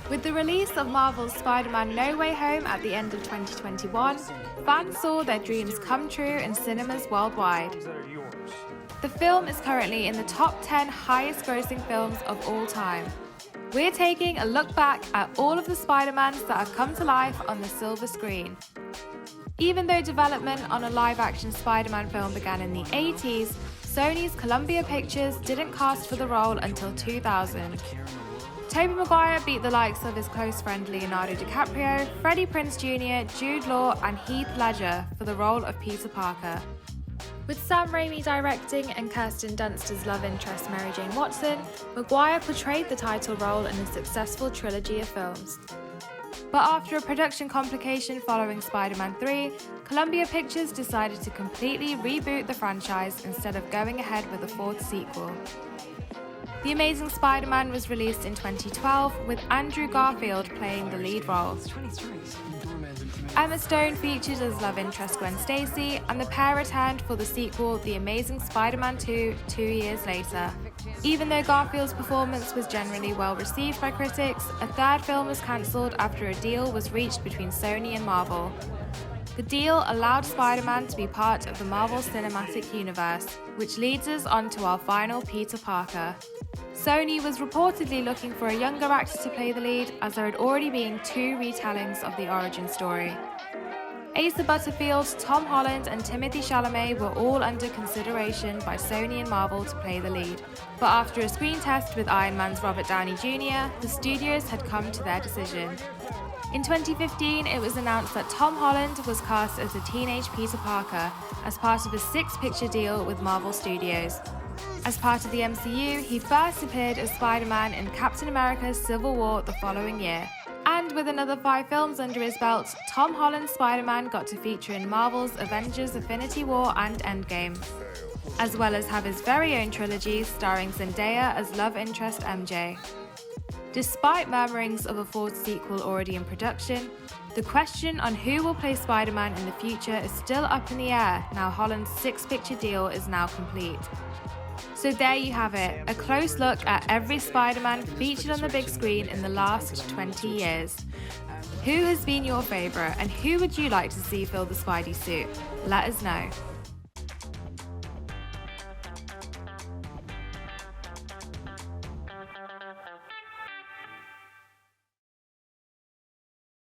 With the release of Marvel's Spider-Man No Way Home at the end of 2021, fans saw their dreams come true in cinemas worldwide. The film is currently in the top 10 highest-grossing films of all time. We're taking a look back at all of the Spider-Mans that have come to life on the silver screen. Even though development on a live-action Spider-Man film began in the 80s, Sony's Columbia Pictures didn't cast for the role until 2000. Tobey Maguire beat the likes of his close friend Leonardo DiCaprio, Freddie Prinze Jr., Jude Law and Heath Ledger for the role of Peter Parker. With Sam Raimi directing and Kirsten Dunst's love interest Mary Jane Watson, Maguire portrayed the title role in a successful trilogy of films. But after a production complication following Spider-Man 3, Columbia Pictures decided to completely reboot the franchise instead of going ahead with a fourth sequel. The Amazing Spider-Man was released in 2012 with Andrew Garfield playing the lead role. Emma Stone featured as love interest Gwen Stacy, and the pair returned for the sequel The Amazing Spider-Man 2 2 years later. Even though Garfield's performance was generally well received by critics, a third film was cancelled after a deal was reached between Sony and Marvel. The deal allowed Spider-Man to be part of the Marvel Cinematic Universe, which leads us on to our final Peter Parker. Sony was reportedly looking for a younger actor to play the lead, as there had already been 2 retellings of the origin story. Asa Butterfield, Tom Holland and Timothée Chalamet were all under consideration by Sony and Marvel to play the lead. But after a screen test with Iron Man's Robert Downey Jr., the studios had come to their decision. In 2015, it was announced that Tom Holland was cast as a teenage Peter Parker as part of a 6-picture deal with Marvel Studios. As part of the MCU, he first appeared as Spider-Man in Captain America's Civil War the following year. And with another 5 films under his belt, Tom Holland's Spider-Man got to feature in Marvel's Avengers Infinity War and Endgame, as well as have his very own trilogy starring Zendaya as love interest MJ. Despite murmurings of a fourth sequel already in production, the question on who will play Spider-Man in the future is still up in the air now Holland's 6-picture deal is now complete. So there you have it, a close look at every Spider-Man featured on the big screen in the last 20 years. Who has been your favourite and who would you like to see fill the Spidey suit? Let us know.